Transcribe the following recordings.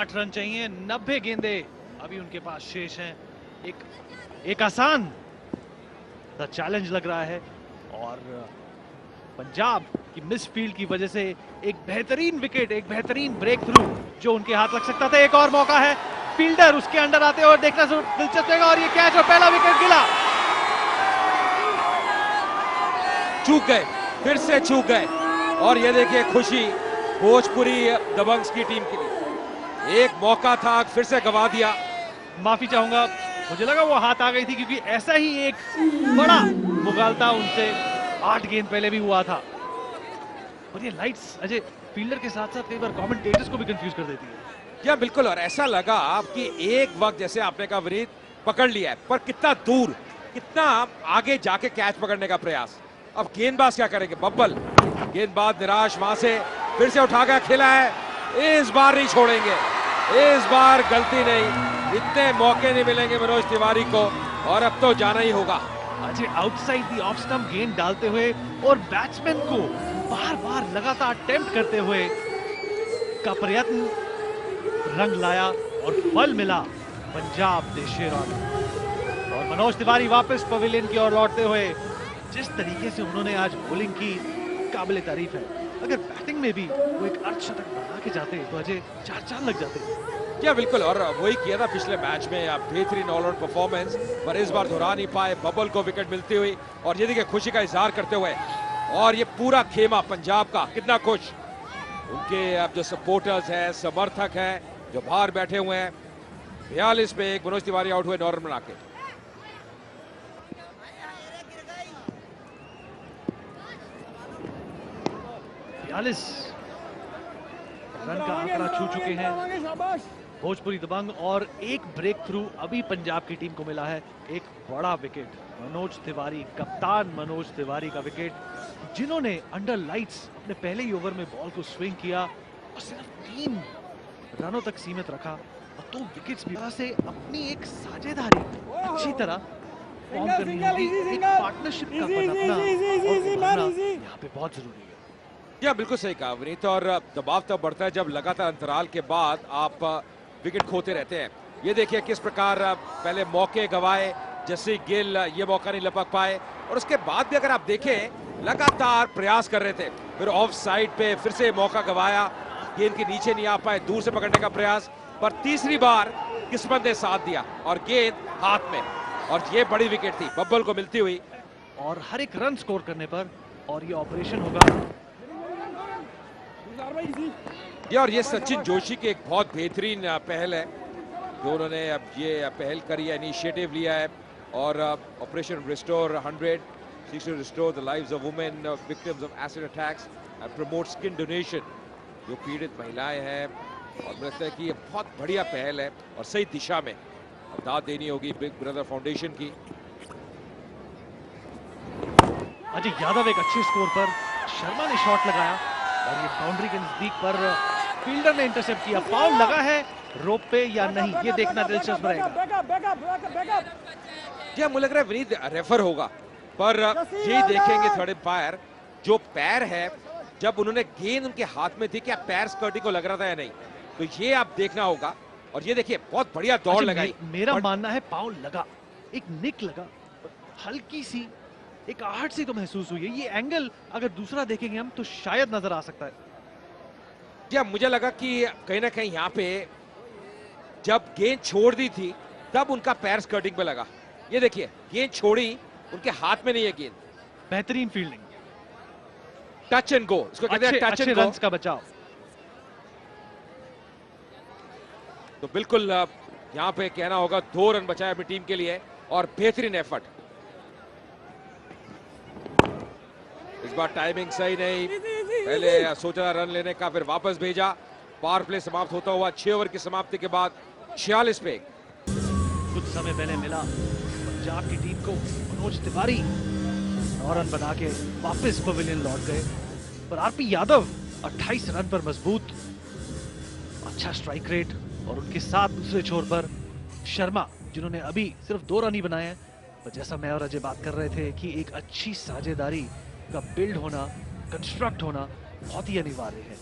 8 run चाहिए, 90 गेंदे अभी उनके पास शेष हैं। एक आसान सा चैलेंज लग रहा है और पंजाब की मिस फील्ड की वजह से एक बेहतरीन विकेट, एक बेहतरीन ब्रेक थ्रू जो उनके हाथ लग सकता था। एक और मौका है, फील्डर उसके अंडर आते और देखना दिलचस्प होगा और ये कैच और पहला विकेट गिला। चूक गए, फिर से चूक गए और ये देखिए खुशी भोजपुरी दबंग्स की टीम के लिए। एक मौका था, फिर से गवा दिया। माफी चाहूंगा, मुझे लगा वो हाथ आ गई थी क्योंकि ऐसा ही एक बड़ा मुगालता उनसे 8 गेंद पहले भी हुआ था। और ये लाइट्स अजय फील्डर के साथ साथ कई बार कमेंटेटर्स को भी कंफ्यूज कर देती है। या बिल्कुल, और ऐसा लगा कि एक वक्त जैसे आपने कहा विनीत पकड़ लिया है, पर कितना दूर, कितना आगे जाके कैच पकड़ने का प्रयास। अब गेंदबाज क्या करेंगे? बब्बल गेंदबाज निराश, वहां से फिर से उठा कर खेला है। इस बार नहीं छोड़ेंगे, इस बार गलती नहीं, इतने मौके नहीं मिलेंगे मनोज तिवारी को और अब तो जाना ही होगा। Ajay outside the off stump गेंद डालते हुए और बैट्समैन को बार बार लगातार अटेम्प्ट करते हुए का प्रयत्न रंग लाया और फल मिला पंजाब दे शेरों। और मनोज तिवारी वापस पवेलियन की ओर लौटते हुए जिस तरीके से उन्होंने आज बॉलिंग की, काबिले तारीफ है। अगर बैटिंग में भी वो एक अर्धशतक बना के जाते तो अजय 4 लग जाते। क्या बिल्कुल, और वही किया था पिछले मैच में, बेहतरीन ऑलराउंड परफॉर्मेंस, पर इस बार दोहरा नहीं पाए। बबल को विकेट मिलती हुई और ये देखिए खुशी का इजहार करते हुए, और ये पूरा खेमा पंजाब का कितना खुश। उनके अब जो सपोर्टर्स हैं, समर्थक हैं, जो बाहर बैठे हुए हैं। 42 पे 1 मनोज तिवारी आउट हुए 9 रन बना के। रन का आंकड़ा छू चुके हैं भोजपुरी दबंग और एक ब्रेक थ्रू अभी पंजाब की टीम को मिला है। एक बड़ा विकेट मनोज तिवारी, कप्तान मनोज तिवारी का विकेट, जिन्होंने अंडर लाइट्स अपने पहले ही ओवर में बॉल को स्विंग किया और सिर्फ 3 रनों तक सीमित रखा और 2 विकेट्स भी से अपनी एक साझेदारी अच्छी तरह फॉर्म करनी होगी। एक पार्टनरशिप का पनपना और यहाँ पे बहुत जरूरी है। या बिल्कुल सही कहा विनीत, और दबाव तब बढ़ता है जब लगातार अंतराल के बाद आप विकेट खोते रहते हैं। ये देखिए किस प्रकार पहले मौके गवाए, जैसे गिल ये मौका नहीं लपक पाए, और उसके बाद भी अगर आप देखें लगातार प्रयास कर रहे थे, फिर ऑफ साइड पे फिर से मौका गवाया, गेंद के नीचे नहीं आ पाए, दूर से पकड़ने का प्रयास, पर तीसरी बार किस्मत ने साथ दिया और गेंद हाथ में, और ये बड़ी विकेट थी बब्बल को मिलती हुई। और हर एक रन स्कोर करने पर और ये ऑपरेशन होगा। ये और ये सचिन जोशी की एक बहुत बेहतरीन पहल है जो उन्होंने अब ये पहल करी है, इनिशिएटिव लिया है, और operation restore 100 seeks to restore the lives of women victims of acid attacks and promote skin donation, जो पीड़ित महिलाएं हैं। और मुझे लगता है कि ये बहुत बढ़िया पहल है और सही दिशा में अब दाद देनी होगी बिग ब्रदर फाउंडेशन की। अजय यादव एक अच्छे स्कोर पर, शर्मा ने शॉट लगाया और ये बाउंड्री के नजदीक पर फील्डर ने इंटरसेप्ट किया। फाउल लगा है रोप पे या नहीं, ये देखना दिलचस्प रहेगा। जी मुझे लग रहा है विनीत रेफर होगा, पर ये देखेंगे थर्ड एम्पायर जो पैर है, जब उन्होंने गेंद उनके हाथ में थी, क्या पैर स्कर्टिंग को लग रहा था या नहीं, तो ये आप देखना होगा। और ये देखिए बहुत बढ़िया दौड़ लगाई। मेरा मानना है फाउल लगा, एक निक लगा, हल्की सी एक आहट सी तो महसूस हुई है। ये एंगल अगर दूसरा देखेंगे हम तो शायद नजर आ सकता है। क्या मुझे लगा कि कहीं ना कहीं यहाँ पे जब गेंद छोड़ दी थी तब उनका पैर स्कर्टिंग पे लगा। ये देखिए गेंद छोड़ी, उनके हाथ में नहीं है गेंद। बेहतरीन फील्डिंग, टच एंड गो, इसको कहते हैं टच एंड गो। रन्स का बचाव। तो बिल्कुल यहाँ पे कहना होगा 2 रन बचाए अपनी टीम के लिए और बेहतरीन एफर्ट। इस बार टाइमिंग सही नहीं, पहले सोचा रन लेने का, फिर वापस भेजा। पावर प्ले समाप्त होता हुआ 6 ओवर की समाप्ति के बाद 46 पे। कुछ समय पहले मिला पंजाब की टीम को मनोज तिवारी 9 रन बना के वापस पवेलियन लौट गए, पर आरपी यादव 28 रन पर मजबूत, अच्छा स्ट्राइक रेट, और उनके साथ दूसरे छोर पर शर्मा जिन्होंने अभी सिर्फ 2 रन ही बनाए हैं। पर जैसा मैं और अजय बात कर रहे थे कि एक अच्छी साझेदारी का बिल्ड होना, कंस्ट्रक्ट होना बहुत ही अनिवार्य है।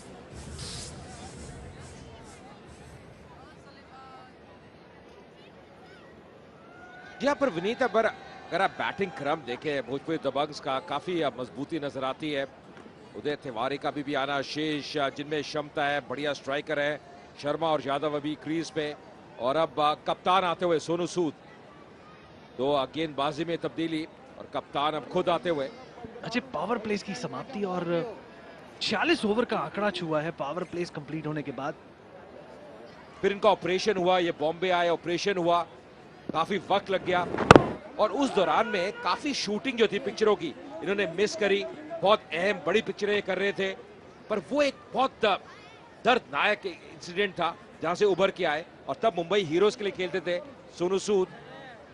यहाँ पर विनीत अगर आप बैटिंग क्रम देखें भोजपुरी दबंग्स का काफी मजबूती नजर आती है। उदय तिवारी का भी आना शेष जिनमें क्षमता है, बढ़िया स्ट्राइकर है। शर्मा और यादव अभी क्रीज पे और अब कप्तान आते हुए सोनू सूद। तो गेंदबाजी में तब्दीली और कप्तान अब खुद आते हुए। अच्छा, पावर प्लेस की समाप्ति और 46 ओवर का आंकड़ा छुआ है पावर प्लेस कंप्लीट होने के बाद। फिर इनका ऑपरेशन हुआ, ये बॉम्बे आए, ऑपरेशन हुआ, काफी वक्त लग गया और उस दौरान में काफी शूटिंग जो थी पिक्चरों की इन्होंने मिस करी। बहुत अहम बड़ी पिक्चरें कर रहे थे पर वो एक बहुत दर्दनायक इंसिडेंट था जहां से उभर के आए और तब मुंबई हीरोज के लिए खेलते थे सोनू सूद।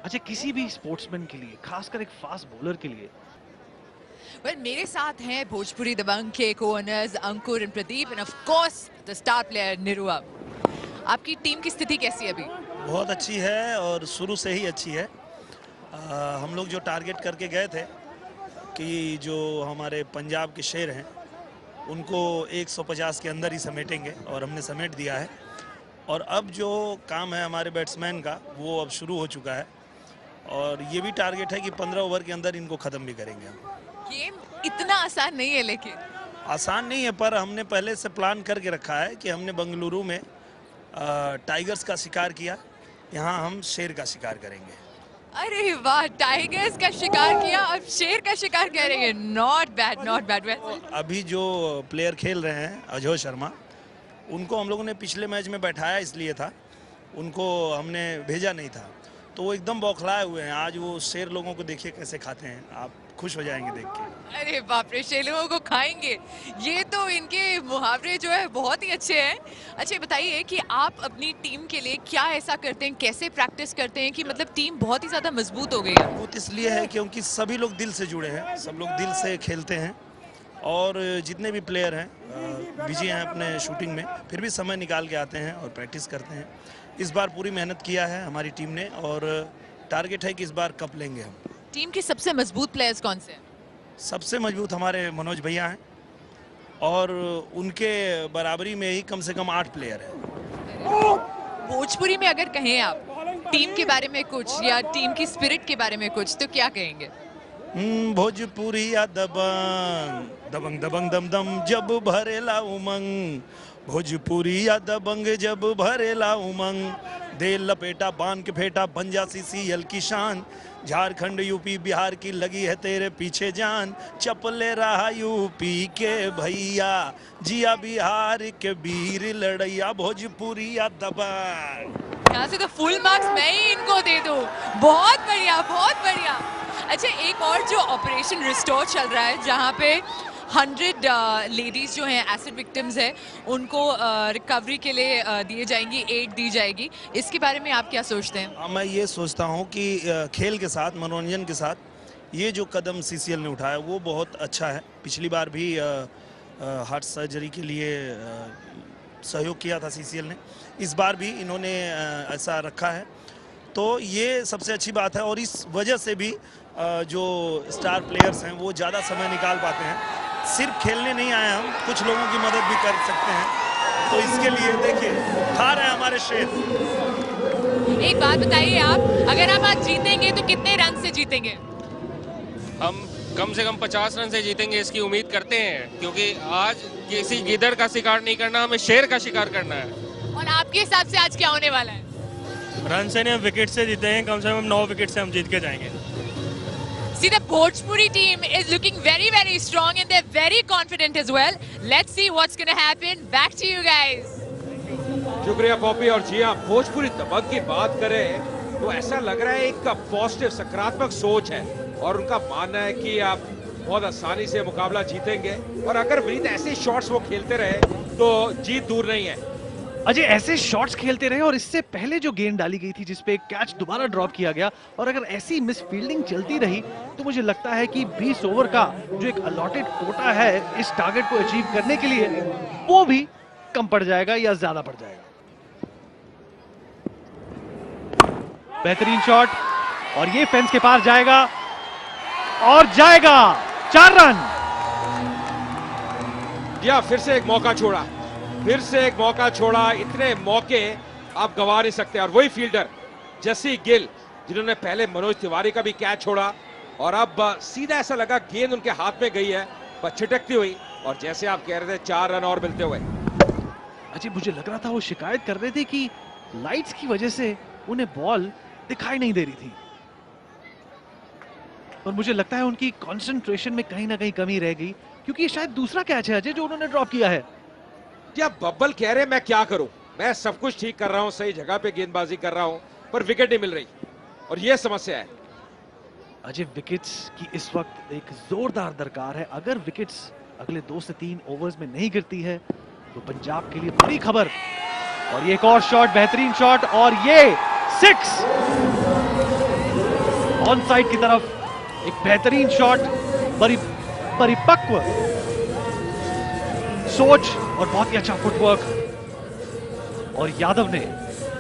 अच्छा, किसी भी स्पोर्ट्समैन के लिए, खासकर एक फास्ट बॉलर के लिए। मेरे साथ हैं भोजपुरी दबंग के co-owners Ankur and Pradeep and of course the star player Nirua. आपकी टीम की स्थिति कैसी है अभी? बहुत अच्छी है और शुरू से ही अच्छी है। हम लोग जो टारगेट करके गए थे कि जो हमारे पंजाब के शेर हैं उनको 150 के अंदर ही समेटेंगे और हमने समेट दिया है। और अब जो काम है हमारे बैट्समैन का वो अब शुरू हो चुका है और ये भी टारगेट है कि 15 ओवर के अंदर इनको ख़त्म भी करेंगे हम। गेम इतना आसान नहीं है, लेकिन आसान नहीं है पर हमने पहले से प्लान करके रखा है कि हमने बंगलुरु में टाइगर्स का शिकार किया, यहाँ हम शेर का शिकार करेंगे। अरे वाह, टाइगर्स का शिकार किया अब शेर का शिकार करेंगे। Not bad, not bad. अभी जो प्लेयर खेल रहे हैं अजय शर्मा, उनको हम लोगों ने पिछले मैच में बैठाया इसलिए था, उनको हमने भेजा नहीं था, तो वो एकदम बौखलाए हुए हैं। आज वो शेर लोगों को देखिए कैसे खाते हैं, आप खुश हो जाएंगे देख के। अरे बाप रे, शेर लोगों को खाएंगे, ये तो इनके मुहावरे जो है बहुत ही अच्छे हैं। अच्छा बताइए कि आप अपनी टीम के लिए क्या ऐसा करते हैं, कैसे प्रैक्टिस करते हैं कि मतलब टीम बहुत ही ज़्यादा मजबूत हो गई है? मजबूत इसलिए है क्योंकि सभी लोग दिल से जुड़े हैं, सब लोग दिल से खेलते हैं और जितने भी प्लेयर हैं बिजी हैं अपने शूटिंग में, फिर भी समय निकाल के आते हैं और प्रैक्टिस करते हैं। इस बार पूरी मेहनत किया है हमारी टीम ने और टारगेट है कि इस बार कप लेंगे हम। टीम के सबसे मजबूत प्लेयर्स कौन से हैं? सबसे मजबूत हमारे मनोज भैया हैं और उनके बराबरी में ही कम से कम 8 प्लेयर हैं। भोजपुरी में अगर कहें आप टीम के बारे में कुछ या टीम की स्पिरिट के बारे में कुछ, तो क्या कहेंगे? भोजपुरी या दबंग दबंग दबंग दम दम जब भरेला उमंग, भोजपुरी या दबंग जब भरेला उमंग, दे लपेटा बांध के फेटा बन जा CCL की शान, झारखंड यूपी बिहार की लगी है तेरे पीछे जान, चपले रहा यूपी के भैया, जिया बिहार के वीर लड़ैया, भोजपुरी या दबंग। यहाँ से तो फुल मार्क्स मैं ही इनको दे दूं। बहुत बढ़िया, बहुत बढ़िया। अच्छा, एक और जो ऑपरेशन रिस्टोर चल रहा है जहाँ पे 100 लेडीज जो हैं एसिड विक्टिम्स हैं उनको रिकवरी के लिए दिए जाएंगी, एड दी जाएगी, इसके बारे में आप क्या सोचते हैं? मैं ये सोचता हूँ कि खेल के साथ, मनोरंजन के साथ ये जो कदम CCL ने उठाया वो बहुत अच्छा है। पिछली बार भी हार्ट सर्जरी के लिए सहयोग किया था CCL ने, इस बार भी इन्होंने ऐसा रखा है, तो ये सबसे अच्छी बात है। और इस वजह से भी जो स्टार प्लेयर्स हैं वो ज़्यादा समय निकाल पाते हैं। सिर्फ खेलने नहीं आए हम, कुछ लोगों की मदद भी कर सकते हैं, तो इसके लिए देखिए खा रहे हैं हमारे शेर। एक बात बताइए आप, अगर आप आज जीतेंगे तो कितने रन से जीतेंगे? हम कम से कम 50 रन से जीतेंगे इसकी उम्मीद करते हैं, क्योंकि आज किसी गिदड़ का शिकार नहीं करना, हमें शेर का शिकार करना है। और आपके हिसाब से आज क्या होने वाला है? रन से नहीं, विकेट से जीतेंगे, कम से कम 9 विकेट से हम जीत के जाएंगे। See, the Bhojpuri team is looking very, very strong and they're very confident as well. Let's see what's going to happen. Back to you guys. शुक्रिया पॉपी। और जी हाँ, भोजपुरी दबंग की बात करें तो ऐसा लग रहा है एक पॉजिटिव सकारात्मक सोच है और उनका मानना है कि आप बहुत आसानी से मुकाबला जीतेंगे और अगर विनीत ऐसे शॉट्स वो खेलते रहे तो जीत दूर नहीं है। अजय ऐसे शॉट्स खेलते रहे और इससे पहले जो गेंद डाली गई थी जिसपे एक कैच दोबारा ड्रॉप किया गया, और अगर ऐसी मिस फील्डिंग चलती रही तो मुझे लगता है कि 20 ओवर का जो एक अलॉटेड कोटा है इस टारगेट को अचीव करने के लिए वो भी कम पड़ जाएगा या ज्यादा पड़ जाएगा। बेहतरीन शॉट और ये फेंस के पार जाएगा और जाएगा 4 रन। या फिर से एक मौका छोड़ा, फिर से एक मौका छोड़ा, इतने मौके आप गंवा नहीं सकते। और वही फील्डर जसी गिल जिन्होंने पहले मनोज तिवारी का भी कैच छोड़ा और अब सीधा ऐसा लगा गेंद उनके हाथ में गई है पर छिटकती हुई, और जैसे आप कह रहे थे 4 रन और मिलते हुए। अजी मुझे लग रहा था वो शिकायत कर रहे थे कि लाइट्स की वजह से उन्हें बॉल दिखाई नहीं दे रही थी, और मुझे लगता है उनकी कंसंट्रेशन में कहीं ना कहीं कमी रह गई, क्योंकि ये शायद दूसरा कैच है अजय जो उन्होंने ड्रॉप किया है। क्या बब्बल कह रहे मैं क्या करूं, मैं सब कुछ ठीक कर रहा हूं, सही जगह पे गेंदबाजी कर रहा हूं, पर विकेट नहीं मिल रही, और यह समस्या है। अजय विकेट्स की इस वक्त एक जोरदार दरकार है। अगर विकेट्स अगले 2 से 3 ओवर्स में नहीं गिरती है तो पंजाब के लिए बड़ी खबर। और ये एक और शॉट, बेहतरीन शॉट, और ये 6 ऑन साइड की तरफ एक बेहतरीन शॉट, परिपक्व सोच और बहुत ही अच्छा फुटवर्क, और यादव ने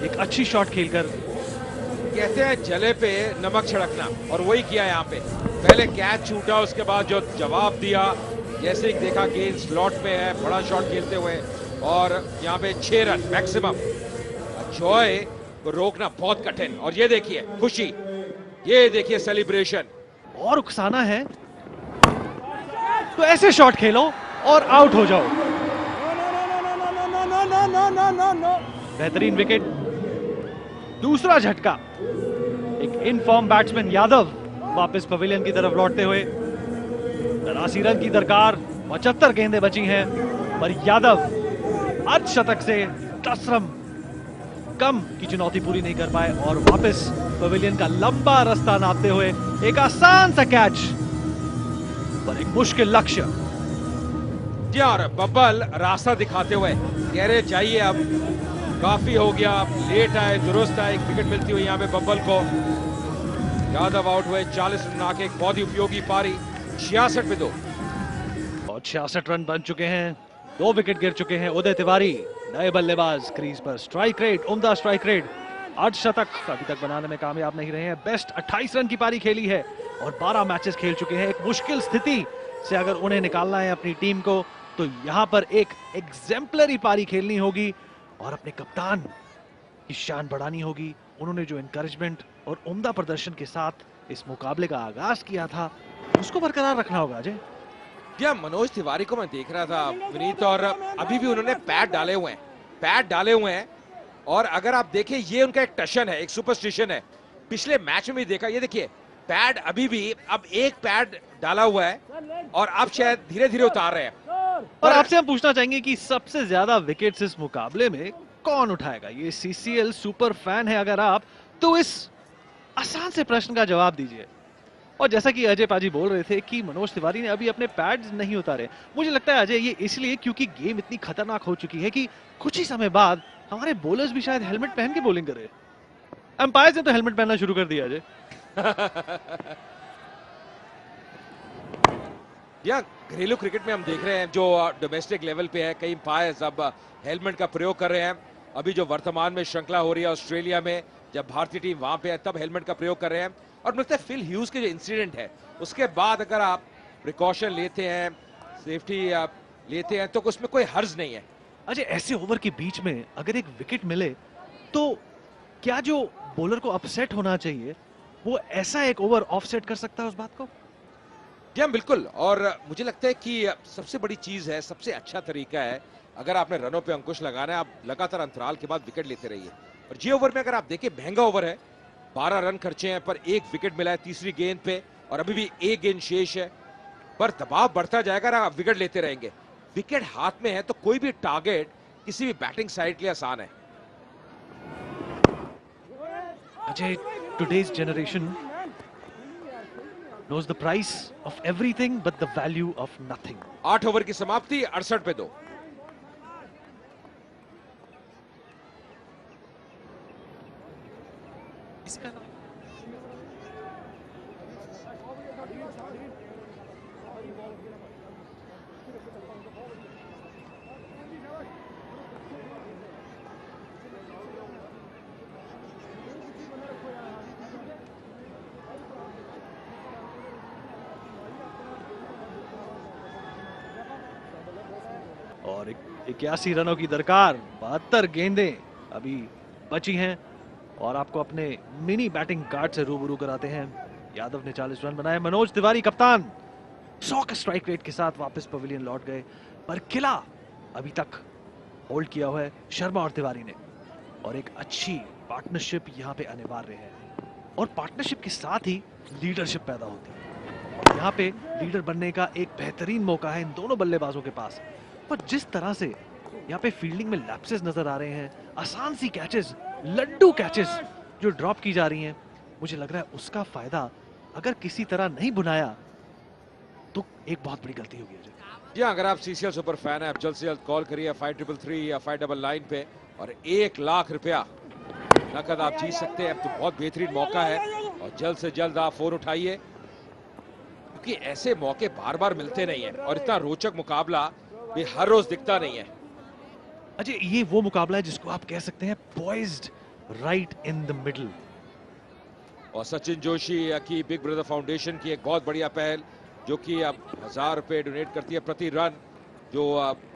एक अच्छी शॉट खेलकर, कहते हैं जले पे नमक छिड़कना, और वही किया यहाँ पे। पहले कैच छूटा, उसके बाद जो जवाब दिया, जैसे ही देखा गेंद स्लॉट में है, बड़ा शॉट खेलते हुए, और यहाँ पे 6 रन मैक्सिमम। जॉय को रोकना बहुत कठिन, और ये देखिए खुशी, ये देखिए सेलिब्रेशन। और उकसाना है तो ऐसे शॉट खेलो और आउट हो जाओ। बेहतरीन विकेट, दूसरा झटका। एक इनफॉर्म बैट्समैन यादव वापस पवेलियन की तरफ लौटते हुए। 83 रन की दरकार, 75 गेंदें बची हैं, पर यादव अर्धशतक से 10 रन कम की चुनौती पूरी नहीं कर पाए, और वापस पवेलियन का लंबा रास्ता नापते हुए एक आसान सा कैच पर एक मुश्किल लक्ष्य। जी और बब्बल रास्ता दिखाते हुए कह रहे जाइए, अब काफी हो गया, लेट आए दुरुस्त आए। एक विकेट मिलती हुई यहाँ पे बब्बल को। यादव आउट हुए, 40 रन आके एक बहुत ही उपयोगी पारी, 66 पे 2, और 66 रन बन चुके हैं, 2 विकेट गिर चुके हैं। उदय तिवारी नए बल्लेबाज क्रीज पर, स्ट्राइक रेट, उम्दा स्ट्राइक रेट, अर्धशतक अभी तक बनाने में कामयाब नहीं रहे हैं। बेस्ट 28 रन की पारी खेली है और 12 मैचेस खेल चुके हैं। एक मुश्किल स्थिति से अगर उन्हें निकालना है अपनी टीम को, तो यहां पर एक एग्जेम्पलरी पारी खेलनी होगी और अपने कप्तान की शान बढ़ानी होगी। उन्होंने जो एनकरेजमेंट और उम्दा प्रदर्शन के साथ इस मुकाबले का आगाज किया था, उसको बरकरार रखना होगा अजय। क्या मनोज तिवारी को मैं देख रहा था विनीत, और अभी भी उन्होंने पैड डाले हुए हैं, पैड डाले हुए हैं, और अगर आप देखें ये उनका एक टशन है, एक सुपरस्टिशन है। पिछले मैच में भी देखा, ये देखिए पैड अभी भी, अब एक पैड डाला हुआ है और अब शायद धीरे धीरे उतार रहे हैं। और आपसे हम पूछना चाहेंगे कि सबसे ज्यादा विकेट्स इस मुकाबले में कौन उठाएगा? ये सीसीएल सुपर फैन है अगर आप, तो इस आसान से प्रश्न का जवाब दीजिए। और जैसा कि अजय पाजी बोल रहे थे कि मनोज तिवारी ने अभी अपने पैड्स नहीं उतारे, मुझे लगता है अजय ये इसलिए क्योंकि गेम इतनी खतरनाक हो चुकी है कि कुछ ही समय बाद हमारे बॉलर्स भी शायद हेलमेट पहन के बॉलिंग करे। अंपायर्स ने तो हेलमेट पहनना शुरू कर दिया अजय। या घरेलू क्रिकेट में हम देख रहे हैं जो डोमेस्टिक लेवल पे है, कई अंपायर्स अब हेलमेट का प्रयोग कर रहे हैं। अभी जो वर्तमान में श्रृंखला हो रही है ऑस्ट्रेलिया में, जब भारतीय टीम वहां पे है तब हेलमेट का प्रयोग कर रहे हैं। और मुझे लगता है फिल ह्यूज के जो इंसिडेंट है उसके बाद अगर आप प्रिकॉशन लेते हैं, सेफ्टी आप लेते हैं, तो उसमें कोई हर्ज नहीं है। अजय ऐसे ओवर के बीच में अगर एक विकेट मिले तो क्या जो बॉलर को अपसेट होना चाहिए वो ऐसा एक ओवर ऑफसेट कर सकता है उस बात को? जी हाँ बिल्कुल, और मुझे लगता है कि सबसे बड़ी चीज है, सबसे अच्छा तरीका है, अगर आपने रनों पे अंकुश लगाना है, आप लगातार अंतराल के बाद विकेट लेते रहिए। और जी ओवर में अगर आप देखें, महंगा ओवर है, 12 रन खर्चे हैं पर 1 विकेट मिला है तीसरी गेंद पे, और अभी भी 1 गेंद शेष है, पर दबाव बढ़ता जाएगा, आप विकेट लेते रहेंगे। विकेट हाथ में है तो कोई भी टारगेट किसी भी बैटिंग साइड के लिए आसान है। Ajay, today's generation knows the price of everything but the value of nothing. 8 over की समाप्ति, 68 पे 2। और 81 रनों की दरकार, 72 गेंदें अभी बची हैं। और आपको अपने मिनी बैटिंग कार्ड से रूबरू कराते हैं। यादव ने 40 रन बनाए। मनोज तिवारी कप्तान 100 के स्ट्राइक रेट के साथ वापस पवेलियन लौट गए, पर किला अभी तक होल्ड किया हुआ है शर्मा और तिवारी ने, और एक अच्छी पार्टनरशिप यहाँ पे अनिवार्य है, और पार्टनरशिप के साथ ही लीडरशिप पैदा होती है। यहाँ पे लीडर बनने का एक बेहतरीन मौका है इन दोनों बल्लेबाजों के पास। पर जिस तरह से यहाँ पे फील्डिंग में लैप्सेस नजर आ रहे हैं, आसान सी कैचेस, लड्डू कैचेस जो ड्रॉप की जा रही हैं, मुझे लग रहा है उसका फायदा अगर किसी तरह नहीं बुनाया तो एक बहुत बड़ी गलती होगी। जी हाँ, अगर आप सीसीएल सुपर फैन है, आप जल्द से जल्द कॉल करिए 5333 या 599 पे, और 1 लाख रुपया नकद आप जीत सकते हैं। तो बहुत बेहतरीन मौका है, और जल्द से जल्द आप फोन उठाइए, क्योंकि ऐसे मौके बार बार मिलते नहीं है, और इतना रोचक मुकाबला भी हर रोज दिखता नहीं है। अजय, ये वो मुकाबला है जिसको आप कह सकते हैं poised right in the middle. और सचिन जोशी की बिग ब्रदर फाउंडेशन की एक बहुत बढ़िया पहल, जो कि अब 1000 रुपए डोनेट करती है प्रति रन जो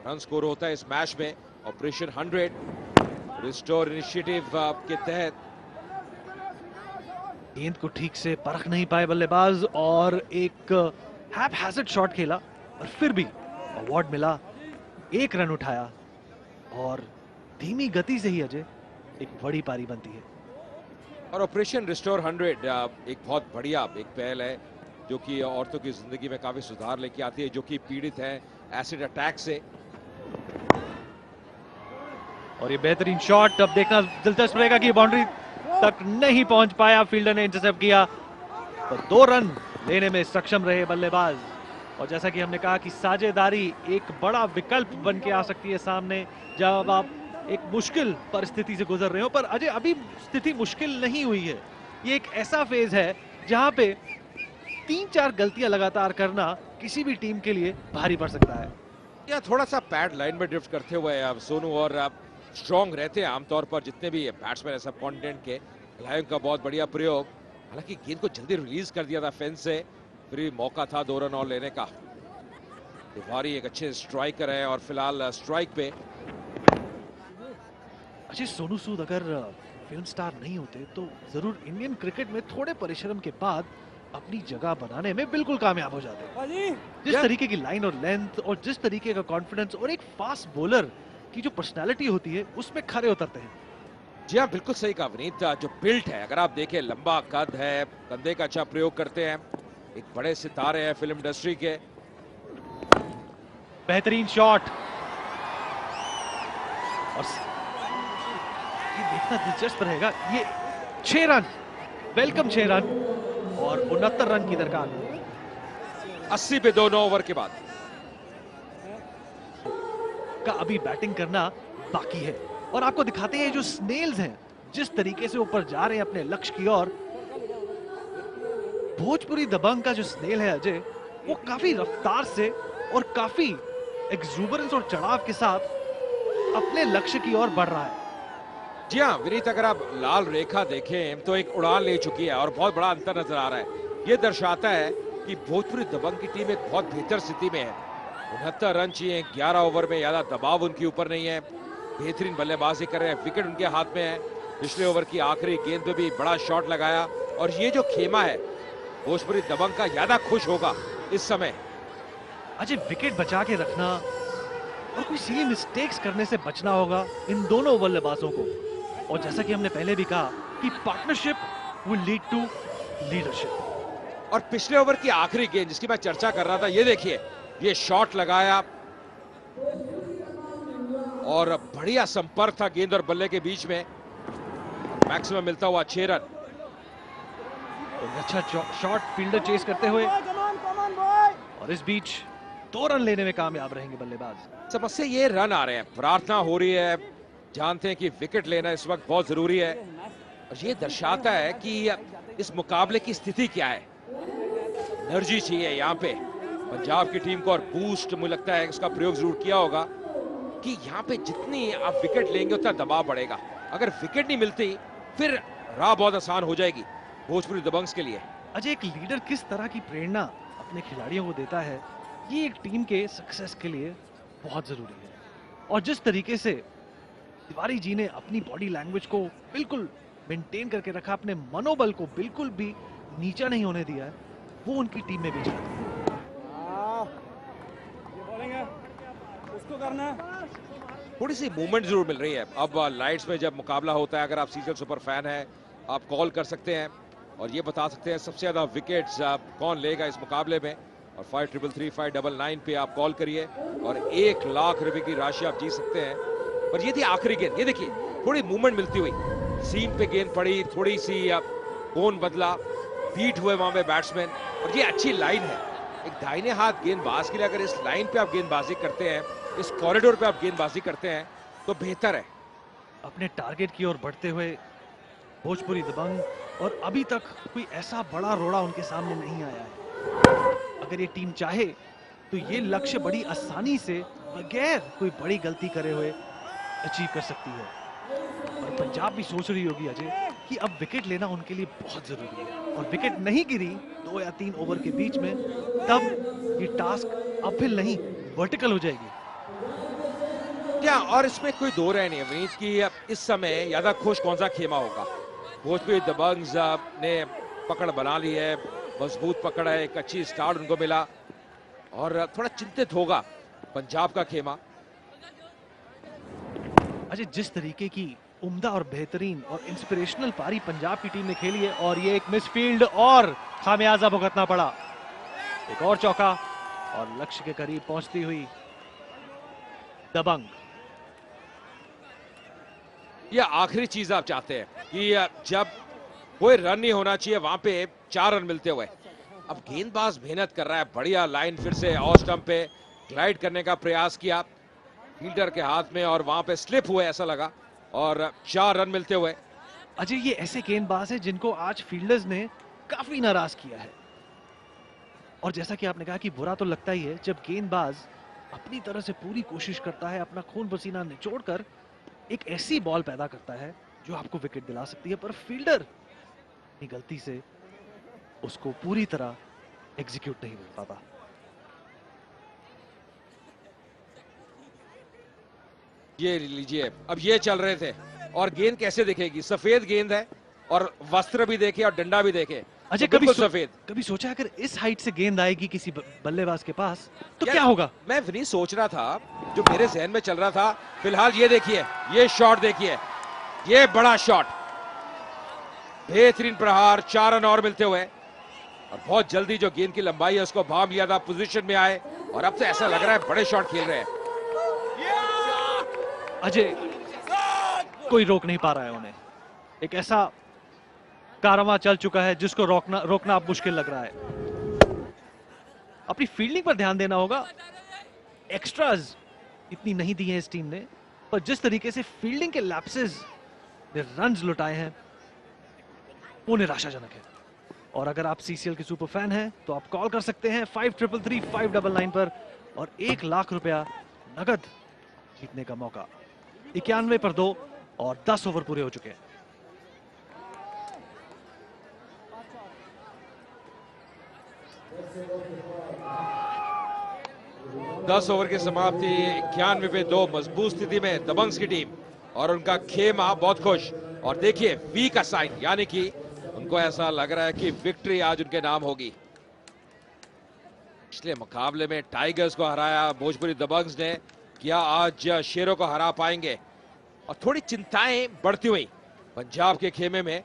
रन स्कोर होता है इस मैच में। ऑपरेशन 100 रिस्टोर इनिशिएटिव के तहत गेंद को ठीक से परख नहीं पाए बल्लेबाज, और एक हैज़र्ड शॉट खेला, और फिर भी अवार्ड मिला। 1 रन उठाया, और धीमी गति से ही अजय एक बड़ी पारी बनती है। और ऑपरेशन रिस्टोर 100 एक बहुत बढ़िया एक पहल है, जो कि औरतों की जिंदगी में काफी सुधार लेके आती है, जो कि पीड़ित हैं एसिड अटैक से। और ये बेहतरीन शॉट अब देखना दिलचस्प रहेगा कि बाउंड्री तक नहीं पहुंच पाया, फील्डर ने इंटरसेप्ट किया, तो 2 रन लेने में सक्षम रहे बल्लेबाज। और जैसा कि हमने कहा कि साझेदारी एक बड़ा विकल्प बन के आ सकती है सामने, जब आप एक मुश्किल परिस्थिति से गुजर रहे हो। पर अजय, अभी स्थिति मुश्किल नहीं हुई है। ये एक ऐसा फेज है जहां पे 3-4 गलतियां लगातार करना किसी भी टीम के लिए भारी पड़ सकता है। या थोड़ा सा पैड लाइन में ड्रिफ्ट करते हुए अब सोनू और आप स्ट्रॉन्ग रहते हैं आमतौर पर जितने भी बैट्समैन है सब कॉन्टिनेंट के। खिलाड़ियों का बहुत बढ़िया प्रयोग, हालांकि गेंद को जल्दी रिलीज कर दिया था फेंस से, फिर भी मौका था 2 रन और लेने का। तिवारी एक अच्छे स्ट्राइकर है, और फिलहाल स्ट्राइक पे। अच्छा, सोनू सूद अगर फिल्म स्टार नहीं होते तो जरूर इंडियन क्रिकेट में थोड़े परिश्रम के बाद अपनी जगह बनाने में बिल्कुल कामयाब हो जाते। जिस तरीके की लाइन और लेंथ, और जिस तरीके का कॉन्फिडेंस, और एक फास्ट बॉलर की जो पर्सनालिटी होती है, उसमें खरे उतरते हैं। जी हाँ, बिल्कुल सही कहा विनीत। जो बिल्ट है, अगर आप देखें, लंबा कद है, कंधे का अच्छा प्रयोग करते हैं, एक बड़े सितारे हैं फिल्म इंडस्ट्री के। बेहतरीन शॉट, और ये देखना दिलचस्प रहेगा। ये 6 रन, वेलकम 6 रन, और 69 रन की दरकार 80 पे 2 ओवर के बाद का अभी बैटिंग करना बाकी है। और आपको दिखाते हैं जो स्नेल्स हैं, जिस तरीके से ऊपर जा रहे हैं अपने लक्ष्य की ओर। भोजपुरी दबंग का जो स्नेल है अजय, वो काफी रफ्तार से और काफी एक्सुबरेंस और चढ़ाव के साथ अपने लक्ष्य की ओर बढ़ रहा है। जी हाँ विनीत, अगर आप लाल रेखा देखें तो एक उड़ान ले चुकी है, और बहुत बड़ा अंतर नजर आ रहा है। ये दर्शाता है कि भोजपुरी दबंग की टीम एक बहुत बेहतर स्थिति में है। 69 रन चाहिए 11 ओवर में, ज्यादा दबाव उनके ऊपर नहीं है, बेहतरीन बल्लेबाजी कर रहे हैं, विकेट उनके हाथ में है। पिछले ओवर की आखिरी गेंद पे भी बड़ा शॉट लगाया, और ये जो खेमा है भोजपुरी दबंग का ज्यादा खुश होगा इस समय। अजय, विकेट बचा के रखना और कोई सिली मिस्टेक्स करने से बचना होगा इन दोनों बल्लेबाजों को। और जैसा कि हमने पहले भी कहा कि partnership will lead to leadership. और पिछले ओवर की आखिरी गेंद जिसकी मैं चर्चा कर रहा था, ये देखिए, ये शॉट लगाया, और बढ़िया संपर्क था गेंद और बल्ले के बीच में, मैक्सिमम मिलता हुआ 6 रन। अच्छा शॉट फील्डर चेस करते हुए, और इस बीच 2 रन लेने में कामयाब रहेंगे बल्लेबाज। समस्या ये रन आ रहे हैं, प्रार्थना हो रही है, जानते हैं कि विकेट लेना इस वक्त बहुत जरूरी है, और ये दर्शाता है कि इस मुकाबले की स्थिति क्या है। एनर्जी चाहिए यहाँ पे पंजाब की टीम को, और बूस्ट मुझे लगता है इसका प्रयोग जरूर किया होगा कि यहाँ पे जितनी आप विकेट लेंगे उतना दबाव बढ़ेगा। अगर विकेट नहीं मिलती फिर राह बहुत आसान हो जाएगी भोजपुरी दबंग्स के लिए। अजय, एक लीडर किस तरह की प्रेरणा अपने खिलाड़ियों को देता है, ये एक टीम के सक्सेस के लिए बहुत जरूरी है। और जिस तरीके से तिवारी जी ने अपनी बॉडी लैंग्वेज को बिल्कुल मेंटेन करके रखा, अपने मनोबल को बिल्कुल भी नीचा नहीं होने दिया है, वो उनकी टीम में भी चाहती है। उसको करना थोड़ी सी मूवमेंट जरूर मिल रही है। अब लाइट्स में जब मुकाबला होता है, अगर आप सीजन सुपर फैन हैं, आप कॉल कर सकते हैं और ये बता सकते हैं सबसे ज्यादा विकेट्स कौन लेगा इस मुकाबले में। और 5333 599 पे आप कॉल करिए और 1 लाख रुपए की राशि आप जीत सकते हैं। पर ये थी आखिरी गेंद, ये देखिए थोड़ी मूवमेंट मिलती हुई, सीम पे गेंद पड़ी, थोड़ी सी कोन बदला, बीट हुए वहां पे बैट्समैन। और ये अच्छी लाइन है, एक दाहिने हाथ गेंदबाज के लिए अगर इस लाइन पे आप गेंदबाजी करते हैं, इस कॉरिडोर पे आप गेंदबाजी करते हैं तो बेहतर है। अपने टारगेट की ओर बढ़ते हुए भोजपुरी दबंग, और अभी तक कोई ऐसा बड़ा रोड़ा उनके सामने नहीं आया है। अगर ये टीम चाहे तो ये लक्ष्य बड़ी आसानी से बगैर कोई बड़ी गलती करे हुए अचीव कर सकती है। और पंजाब भी सोच रही होगी अजय कि अब विकेट लेना उनके लिए बहुत जरूरी है, और विकेट नहीं गिरी 2 या 3 ओवर के बीच में, तब ये टास्क अपहिल नहीं वर्टिकल हो जाएगी। क्या और इसमें कोई दो राय नहीं है विनीत कि इस समय ज्यादा खुश कौन सा खेमा होगा। भोजपुरी दबंग्स ने पकड़ बना ली है, मजबूत पकड़ है, एक अच्छी स्टार्ट उनको मिला, और थोड़ा चिंतित होगा पंजाब का खेमा। अजय, जिस तरीके की उम्दा और बेहतरीन और इंस्पिरेशनल पारी पंजाब की टीम ने खेली है, और ये एक मिसफील्ड और खामियाजा भुगतना पड़ा। एक और चौका और लक्ष्य के करीब पहुंचती हुई दबंग। ये आखिरी चीज आप चाहते हैं कि जब कोई रन नहीं होना चाहिए वहां पे 4 रन मिलते हुए। अब गेंदबाज मेहनत कर रहा है, बढ़िया लाइन फिर से ऑफ स्टंप पे ग्लाइड करने का प्रयास किया फील्डर के हाथ में, और वहां पे स्लिप हुए ऐसा लगा, और 4 रन मिलते हुए। अजय, ये ऐसे गेंदबाज हैं जिनको आज फील्डर्स ने काफी नाराज किया है। और जैसा कि आपने कहा कि बुरा तो लगता ही है जब गेंदबाज अपनी तरह से पूरी कोशिश करता है, अपना खून पसीना निचोड़कर एक ऐसी बॉल पैदा करता है जो आपको विकेट दिला सकती है, पर फील्डर अपनी गलती से उसको पूरी तरह एग्जीक्यूट नहीं कर पाता। ये लीजिए, अब ये चल रहे थे, और गेंद कैसे दिखेगी, सफेद गेंद है और वस्त्र भी देखे और डंडा भी देखे। अजय, तो कभी सफेद, कभी सोचा अगर इस हाइट से गेंद आएगी किसी बल्लेबाज के पास तो क्या होगा? मैं नहीं सोच रहा था, जो मेरे जहन में चल रहा था फिलहाल ये देखिए, ये शॉट देखिए, ये बड़ा शॉट, बेहतरीन प्रहार, 4 रन और मिलते हुए, और बहुत जल्दी जो गेंद की लंबाई है उसको भांप लिया था, पोजीशन में आए, और अब तो ऐसा लग रहा है बड़े शॉट खेल रहे हैं। अजय, कोई रोक नहीं पा रहा है उन्हें। एक ऐसा कारवां चल चुका है जिसको रोकना अब मुश्किल लग रहा है। अपनी फील्डिंग पर ध्यान देना होगा। एक्स्ट्राज इतनी नहीं दी है इस टीम ने, पर जिस तरीके से फील्डिंग के लैप्सेस ने रन्स लुटाए हैं वो निराशाजनक है। और अगर आप सीसीएल के सुपर फैन हैं तो आप कॉल कर सकते हैं 5333 599 पर, और 1 लाख रुपया नगद जीतने का मौका। 91 पर 2 और 10 ओवर पूरे हो चुके हैं। दस ओवर की समाप्ति, 91 पे 2, मजबूत स्थिति में दबंग्स की टीम, और उनका खेमा बहुत खुश। और देखिए वी का साइन, यानी कि उनको ऐसा लग रहा है कि विक्ट्री आज उनके नाम होगी। पिछले मुकाबले में टाइगर्स को हराया भोजपुरी दबंग्स ने, क्या आज शेरों को हरा पाएंगे? और थोड़ी चिंताएं बढ़ती हुई पंजाब के खेमे में।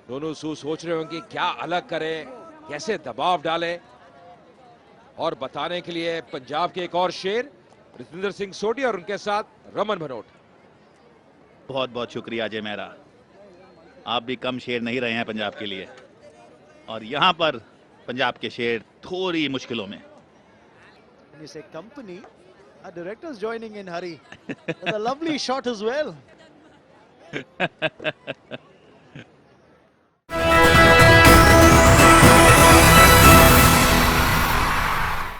दोनों सोच रहे होंगे क्या अलग करें, कैसे दबाव डालें, और बताने के लिए पंजाब के एक और शेर रितिंदर सिंह सोढी और उनके साथ रमन भनोट। बहुत बहुत शुक्रिया अजय मेहरा, आप भी कम शेर नहीं रहे हैं पंजाब के लिए, और यहाँ पर पंजाब के शेर थोड़ी मुश्किलों में। When you say company, our director's joining in, Hari. That's a lovely shot as well.